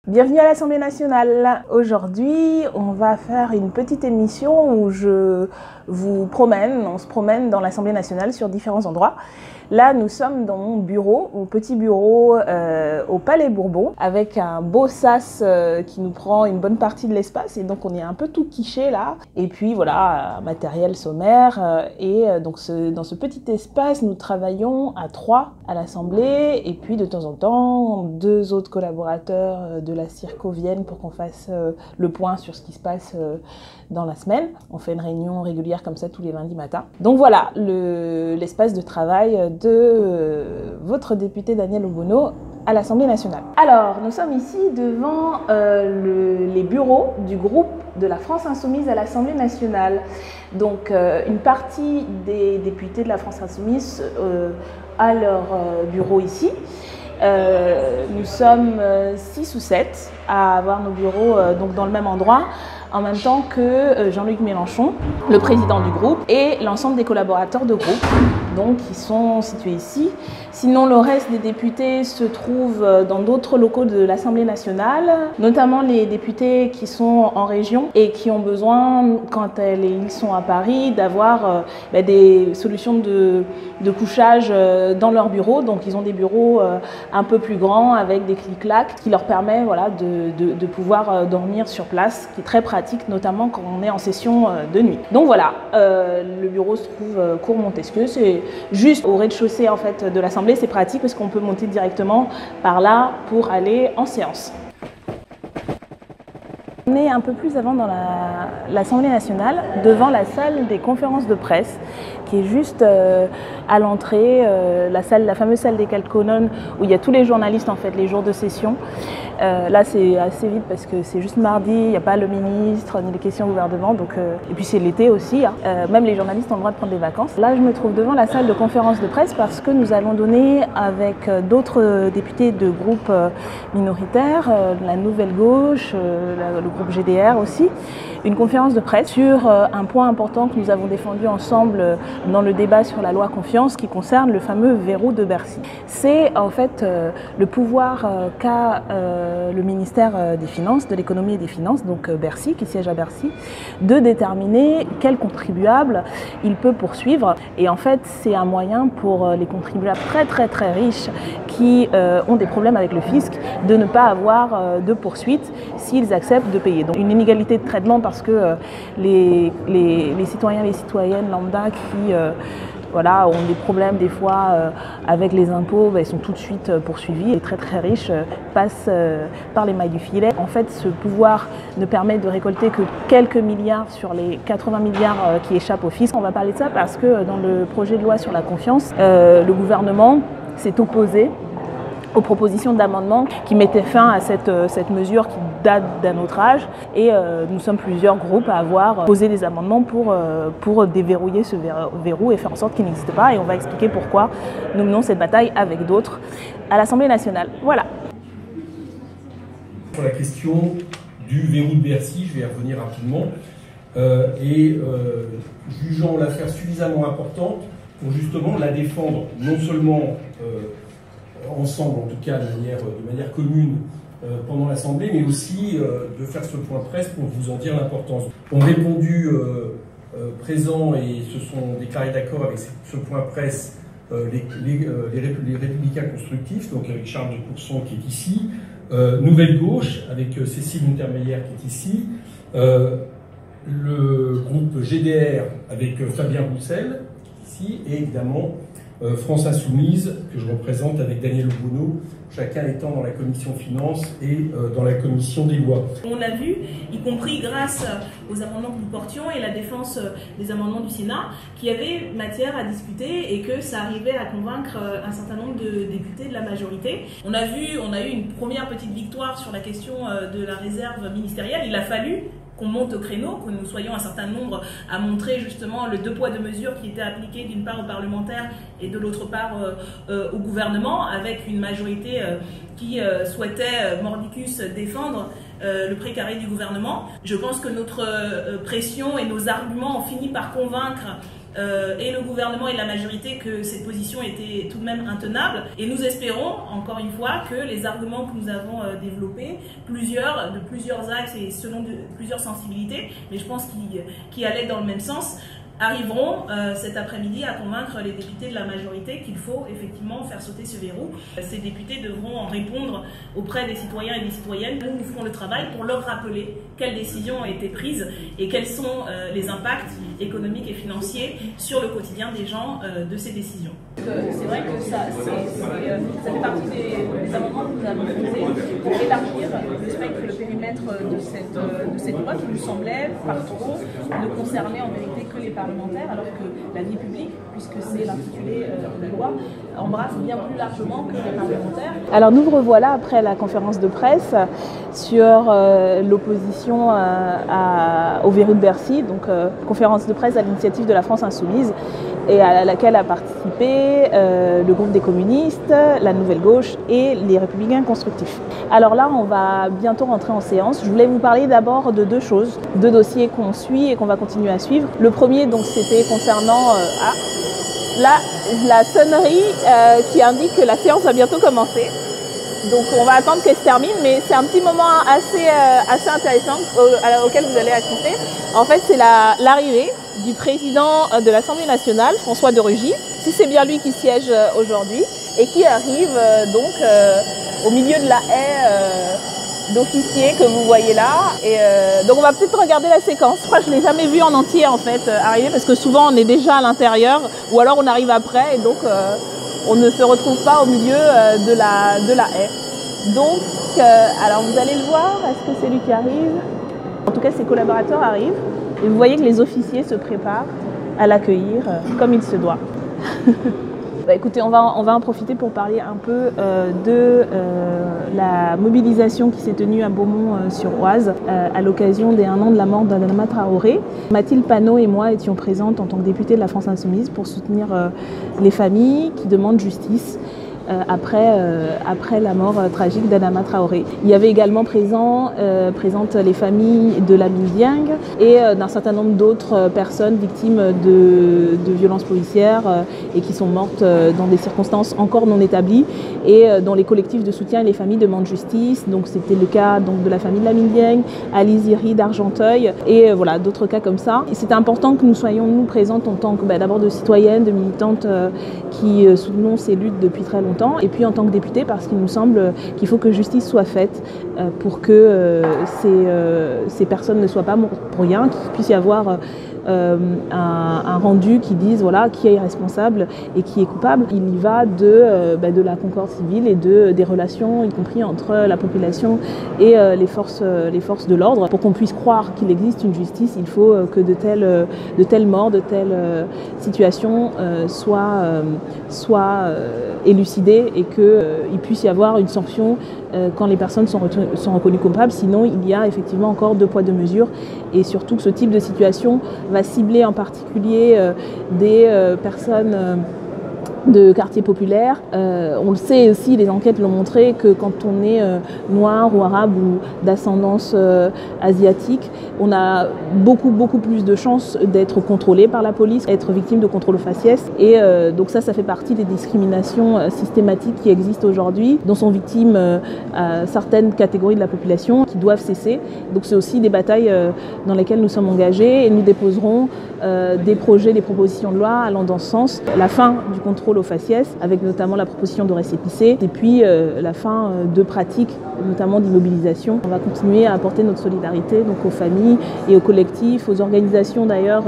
Bienvenue à l'Assemblée nationale. Aujourd'hui, on va faire une petite émission où on se promène dans l'Assemblée nationale sur différents endroits. Là, nous sommes dans mon bureau, mon petit bureau au Palais Bourbon, avec un beau sas qui nous prend une bonne partie de l'espace, et donc on est un peu tout quiché là. Et puis voilà, matériel sommaire, donc dans ce petit espace, nous travaillons à 3 à l'Assemblée, et puis de temps en temps, 2 autres collaborateurs de la Circo viennent pour qu'on fasse le point sur ce qui se passe dans la semaine. On fait une réunion régulière comme ça tous les lundis matins. Donc voilà, l'espace de travail de votre député Daniel Obono à l'Assemblée nationale. Alors, nous sommes ici devant les bureaux du groupe de la France Insoumise à l'Assemblée nationale. Donc, une partie des députés de la France Insoumise a leur bureau ici. Nous sommes 6 ou 7 à avoir nos bureaux donc dans le même endroit, en même temps que Jean-Luc Mélenchon, le président du groupe, et l'ensemble des collaborateurs de groupe, donc qui sont situés ici. Sinon, le reste des députés se trouvent dans d'autres locaux de l'Assemblée nationale, notamment les députés qui sont en région et qui ont besoin, quand ils sont à Paris, d'avoir des solutions de couchage dans leur bureau. Donc, ils ont des bureaux un peu plus grands avec des clics-clacs qui leur permet de pouvoir dormir sur place, qui est très pratique, notamment quand on est en session de nuit. Donc voilà, le bureau se trouve cours Montesquieu, c'est juste au rez-de-chaussée en fait de l'Assemblée. C'est pratique parce qu'on peut monter directement par là pour aller en séance. On est un peu plus avant dans l'Assemblée nationale, devant la salle des conférences de presse, qui est juste à l'entrée, la fameuse salle des 4 colonnes où il y a tous les journalistes en fait, les jours de session. Là c'est assez vite parce que c'est juste mardi, il n'y a pas le ministre ni les questions au gouvernement, et puis c'est l'été aussi, hein. Même les journalistes ont le droit de prendre des vacances. Là je me trouve devant la salle de conférence de presse parce que nous avons donné avec d'autres députés de groupes minoritaires, la Nouvelle Gauche, le groupe GDR aussi, une conférence de presse sur un point important que nous avons défendu ensemble dans le débat sur la loi confiance qui concerne le fameux verrou de Bercy. C'est en fait le pouvoir qu'a le ministère des Finances, de l'économie et des finances, donc Bercy, qui siège à Bercy, de déterminer quel contribuable il peut poursuivre. Et en fait, c'est un moyen pour les contribuables très riches qui ont des problèmes avec le fisc de ne pas avoir de poursuite s'ils acceptent de payer. Donc une inégalité de traitement parce que les citoyens et les citoyennes lambda qui ont des problèmes des fois avec les impôts, ils sont tout de suite poursuivis. Les très riches passent par les mailles du filet. En fait, ce pouvoir ne permet de récolter que quelques milliards sur les 80 milliards qui échappent au fisc. On va parler de ça parce que dans le projet de loi sur la confiance, le gouvernement s'est opposé aux propositions d'amendement qui mettaient fin à cette mesure qui date d'un autre âge, et nous sommes plusieurs groupes à avoir posé des amendements pour déverrouiller ce verrou et faire en sorte qu'il n'existe pas, et on va expliquer pourquoi nous menons cette bataille avec d'autres à l'Assemblée nationale. Voilà. Sur la question du verrou de Bercy, je vais y revenir rapidement, jugeant l'affaire suffisamment importante pour justement la défendre, non seulement ensemble, en tout cas de manière commune pendant l'Assemblée, mais aussi de faire ce point presse pour vous en dire l'importance. On a répondu présent et se sont déclarés d'accord avec ce point presse les Républicains constructifs, donc avec Charles de Courson qui est ici, Nouvelle Gauche avec Cécile Untermeyer qui est ici, le groupe GDR avec Fabien Roussel ici, et évidemment France Insoumise, que je représente avec Daniel Obono, chacun étant dans la commission finances et dans la commission des lois. On a vu, y compris grâce aux amendements que nous portions et la défense des amendements du Sénat, qu'il y avait matière à discuter et que ça arrivait à convaincre un certain nombre de députés de la majorité. On a eu une première petite victoire sur la question de la réserve ministérielle. Il a fallu qu'on monte au créneau, que nous soyons un certain nombre à montrer justement le 2 poids 2 mesures qui était appliqué d'une part aux parlementaires et de l'autre part au gouvernement, avec une majorité qui souhaitait mordicus défendre le précaré du gouvernement. Je pense que notre pression et nos arguments ont fini par convaincre et le gouvernement et la majorité que cette position était tout de même intenable. Et nous espérons, encore une fois, que les arguments que nous avons développés, de plusieurs axes et selon plusieurs sensibilités, mais je pense qu'ils allaient dans le même sens, arriveront cet après-midi à convaincre les députés de la majorité qu'il faut effectivement faire sauter ce verrou. Ces députés devront en répondre auprès des citoyens et des citoyennes. Nous ferons le travail pour leur rappeler quelles décisions ont été prises et quels sont les impacts économiques et financiers sur le quotidien des gens de ces décisions. C'est vrai que ça fait partie des amendements que nous avons posés pour élargir le spectre, le périmètre de cette loi qui nous semblait par trop ne concerner en vérité que les parlementaires, alors que la vie publique, puisque c'est l'intitulé de la loi, embrasse bien plus largement que les parlementaires. Alors nous revoilà après la conférence de presse sur l'opposition au verrou de Bercy, donc conférence de presse à l'initiative de la France Insoumise, et à laquelle a participé le groupe des communistes, la Nouvelle Gauche et les Républicains constructifs. Alors là, on va bientôt rentrer en séance. Je voulais vous parler d'abord de deux choses, deux dossiers qu'on suit et qu'on va continuer à suivre. Le premier, donc, c'était concernant la sonnerie qui indique que la séance va bientôt commencer. Donc on va attendre qu'elle se termine, mais c'est un petit moment assez intéressant auquel vous allez assister. En fait, c'est l'arrivée du président de l'Assemblée nationale, François de Rugy, si c'est bien lui qui siège aujourd'hui, et qui arrive donc au milieu de la haie d'officiers que vous voyez là. Et donc on va peut-être regarder la séquence. Je crois que je ne l'ai jamais vu en entier en fait arriver, parce que souvent on est déjà à l'intérieur, ou alors on arrive après, et donc on ne se retrouve pas au milieu de la haie. Donc, alors vous allez le voir, est-ce que c'est lui qui arrive? En tout cas, ses collaborateurs arrivent, et vous voyez que les officiers se préparent à l'accueillir comme il se doit. Bah, écoutez, on va en profiter pour parler un peu de la mobilisation qui s'est tenue à Beaumont-sur-Oise à l'occasion des 1 an de la mort d'Adama Traoré. Mathilde Panot et moi étions présentes en tant que députées de la France Insoumise pour soutenir les familles qui demandent justice après la mort tragique d'Adama Traoré. Il y avait également présentes les familles de Lamine Dieng et d'un certain nombre d'autres personnes victimes de violences policières et qui sont mortes dans des circonstances encore non établies et dont les collectifs de soutien et les familles demandent justice. Donc c'était le cas donc, de la famille de Lamine Dieng, Ali Ziri d'Argenteuil et voilà d'autres cas comme ça. C'était important que nous soyons présentes en tant que d'abord de citoyennes, de militantes qui soutenons ces luttes depuis très longtemps, et puis en tant que députée parce qu'il nous semble qu'il faut que justice soit faite pour que ces personnes ne soient pas mortes pour rien, qu'il puisse y avoir un rendu qui dise voilà, qui est responsable et qui est coupable. Il y va de la concorde civile et des relations, y compris entre la population et les forces de l'ordre. Pour qu'on puisse croire qu'il existe une justice, il faut que de telles morts, de telles situations soient élucidées et qu'il puisse y avoir une sanction quand les personnes sont reconnues coupables. Sinon, il y a effectivement encore 2 poids 2 mesures, et surtout que ce type de situation va cibler en particulier des personnes de quartiers populaires. On le sait aussi, les enquêtes l'ont montré, que quand on est noir ou arabe ou d'ascendance asiatique, on a beaucoup plus de chances d'être contrôlé par la police, être victime de contrôle au faciès. Et donc ça fait partie des discriminations systématiques qui existent aujourd'hui, dont sont victimes certaines catégories de la population qui doivent cesser. Donc c'est aussi des batailles dans lesquelles nous sommes engagés, et nous déposerons des projets, des propositions de loi allant dans ce sens. La fin du contrôle au faciès, avec notamment la proposition de récépissé, et puis la fin de pratiques, notamment d'immobilisation. On va continuer à apporter notre solidarité donc aux familles et aux collectifs, aux organisations d'ailleurs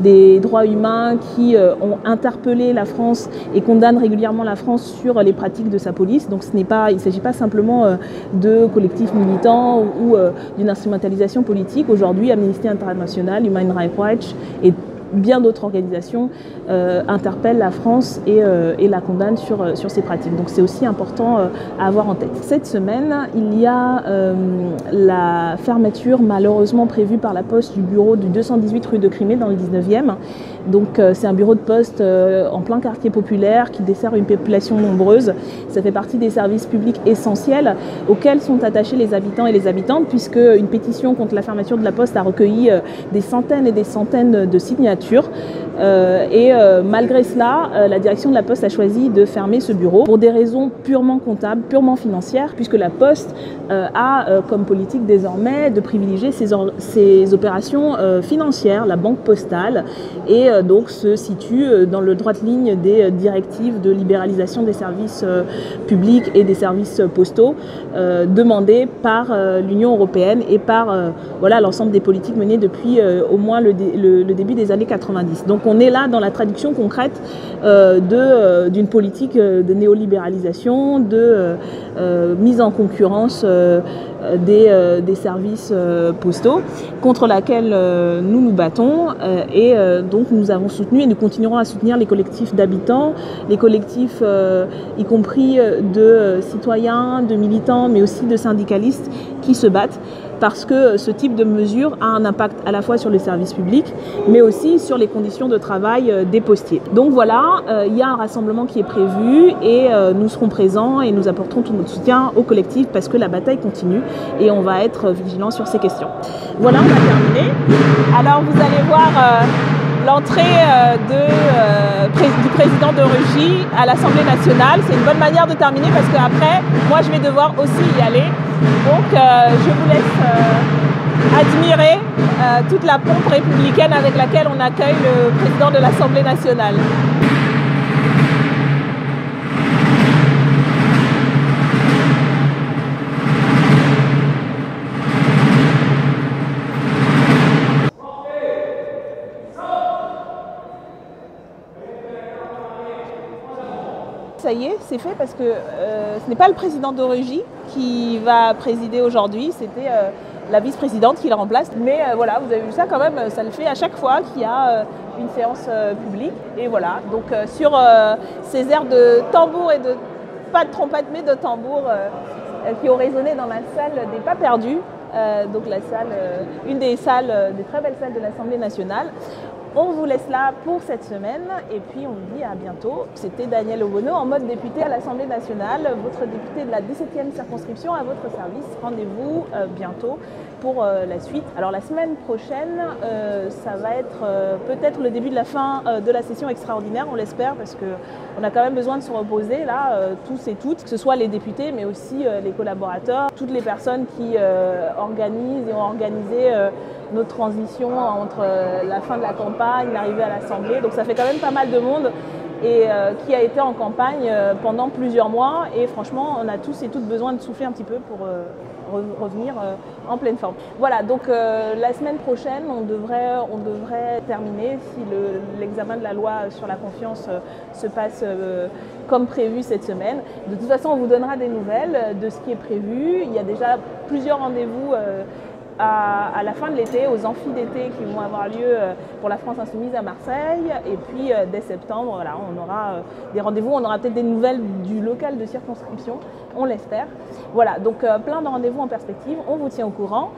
des droits humains qui ont interpellé la France et condamnent régulièrement la France sur les pratiques de sa police. Donc il ne s'agit pas simplement de collectifs militants ou d'une instrumentalisation politique. Aujourd'hui, Amnesty International, Human Rights Watch et bien d'autres organisations interpellent la France et la condamnent sur ces pratiques. Donc c'est aussi important à avoir en tête. Cette semaine, il y a la fermeture malheureusement prévue par la Poste du bureau du 218 rue de Crimée dans le 19e. Donc c'est un bureau de poste en plein quartier populaire qui dessert une population nombreuse. Ça fait partie des services publics essentiels auxquels sont attachés les habitants et les habitantes, puisque une pétition contre la fermeture de la Poste a recueilli des centaines et des centaines de signatures. candidatures. Malgré cela, la direction de la Poste a choisi de fermer ce bureau pour des raisons purement comptables, purement financières, puisque la Poste a comme politique désormais de privilégier ses opérations financières, la banque postale, et donc se situe dans le droite ligne des directives de libéralisation des services publics et des services postaux demandées par l'Union européenne et par voilà, l'ensemble des politiques menées depuis au moins le début des années 90. Donc on est là dans la traduction concrète d'une politique de néolibéralisation, de mise en concurrence des services postaux contre laquelle nous nous battons donc nous avons soutenu et nous continuerons à soutenir les collectifs d'habitants, les collectifs y compris de citoyens, de militants mais aussi de syndicalistes qui se battent parce que ce type de mesure a un impact à la fois sur les services publics, mais aussi sur les conditions de travail des postiers. Donc voilà, il y a un rassemblement qui est prévu et nous serons présents et nous apporterons tout notre soutien au collectif parce que la bataille continue et on va être vigilants sur ces questions. Voilà, on a terminé. Alors vous allez voir l'entrée du président de Rugy à l'Assemblée nationale. C'est une bonne manière de terminer parce qu'après, moi je vais devoir aussi y aller. Donc je vous laisse admirer toute la pompe républicaine avec laquelle on accueille le président de l'Assemblée nationale. Ça y est, c'est fait parce que ce n'est pas le président de Rugy qui va présider aujourd'hui, c'était la vice-présidente qui le remplace. Mais voilà, vous avez vu ça quand même, ça le fait à chaque fois qu'il y a une séance publique. Et voilà, donc sur ces airs de tambour et de, pas de trompette mais de tambour qui ont résonné dans la salle des Pas Perdus, donc la salle, une des salles, des très belles salles de l'Assemblée nationale. On vous laisse là pour cette semaine et puis on vous dit à bientôt. C'était Danielle Obono en mode député à l'Assemblée nationale, votre député de la 17e circonscription à votre service. Rendez-vous bientôt pour la suite. Alors la semaine prochaine, ça va être peut-être le début de la fin de la session extraordinaire, on l'espère, parce qu'on a quand même besoin de se reposer là, tous et toutes, que ce soit les députés mais aussi les collaborateurs, toutes les personnes qui organisent et ont organisé notre transition entre la fin de la campagne, l'arrivée à l'Assemblée. Donc ça fait quand même pas mal de monde et qui a été en campagne pendant plusieurs mois. Et franchement, on a tous et toutes besoin de souffler un petit peu pour revenir en pleine forme. Voilà, donc la semaine prochaine, on devrait terminer si l'examen de la loi sur la confiance se passe comme prévu cette semaine. De toute façon, on vous donnera des nouvelles de ce qui est prévu. Il y a déjà plusieurs rendez-vous à la fin de l'été, aux amphis d'été qui vont avoir lieu pour la France Insoumise à Marseille. Et puis dès septembre, voilà, on aura des rendez-vous, on aura peut-être des nouvelles du local de circonscription, on l'espère. Voilà, donc plein de rendez-vous en perspective, on vous tient au courant.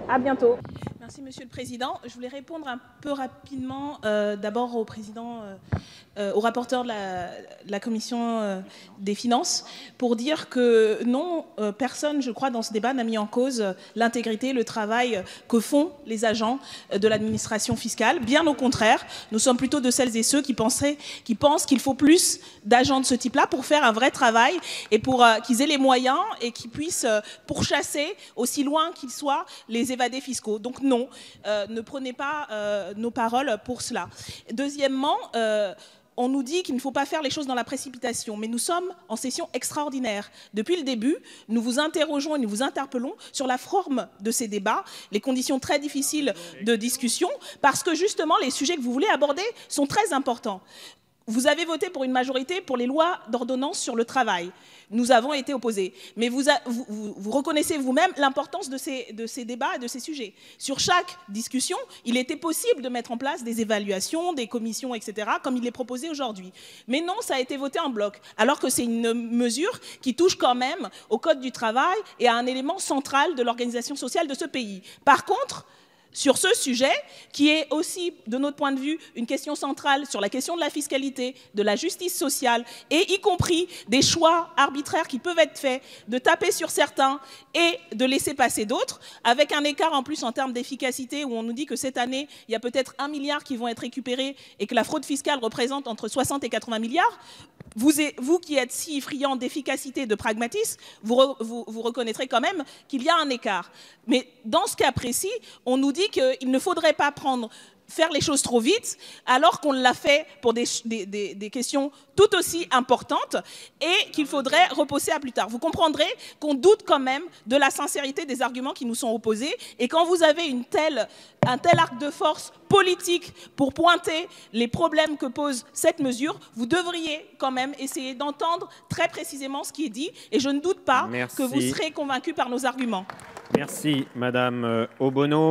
À bientôt. Merci Monsieur le Président. Je voulais répondre un peu rapidement d'abord au président, au rapporteur de la Commission des Finances pour dire que non, personne, je crois, dans ce débat n'a mis en cause l'intégrité, le travail que font les agents de l'administration fiscale. Bien au contraire, nous sommes plutôt de celles et ceux qui pensent qu'il faut plus d'agents de ce type-là pour faire un vrai travail et pour qu'ils aient les moyens et qu'ils puissent pourchasser aussi loin qu'ils soient les évadés fiscaux. Donc non, ne prenez pas nos paroles pour cela. Deuxièmement, on nous dit qu'il ne faut pas faire les choses dans la précipitation, mais nous sommes en session extraordinaire. Depuis le début, nous vous interrogeons et nous vous interpellons sur la forme de ces débats, les conditions très difficiles de discussion, parce que justement, les sujets que vous voulez aborder sont très importants. Vous avez voté pour une majorité pour les lois d'ordonnance sur le travail. Nous avons été opposés. Mais vous reconnaissez vous-même l'importance de ces débats et de ces sujets. Sur chaque discussion, il était possible de mettre en place des évaluations, des commissions, etc., comme il est proposé aujourd'hui. Mais non, ça a été voté en bloc, alors que c'est une mesure qui touche quand même au Code du travail et à un élément central de l'organisation sociale de ce pays. Par contre, sur ce sujet, qui est aussi, de notre point de vue, une question centrale sur la question de la fiscalité, de la justice sociale, et y compris des choix arbitraires qui peuvent être faits, de taper sur certains et de laisser passer d'autres, avec un écart en plus en termes d'efficacité, où on nous dit que cette année, il y a peut-être 1 milliard qui vont être récupérés et que la fraude fiscale représente entre 60 et 80 milliards. Vous qui êtes si friand d'efficacité, de pragmatisme, vous reconnaîtrez quand même qu'il y a un écart. Mais dans ce cas précis, on nous dit qu'il ne faudrait pas faire les choses trop vite, alors qu'on l'a fait pour des questions tout aussi importantes et qu'il faudrait repousser à plus tard. Vous comprendrez qu'on doute quand même de la sincérité des arguments qui nous sont opposés, et quand vous avez un tel arc de force politique pour pointer les problèmes que pose cette mesure, vous devriez quand même essayer d'entendre très précisément ce qui est dit, et je ne doute pas que vous serez convaincus par nos arguments. Merci, Madame Obono.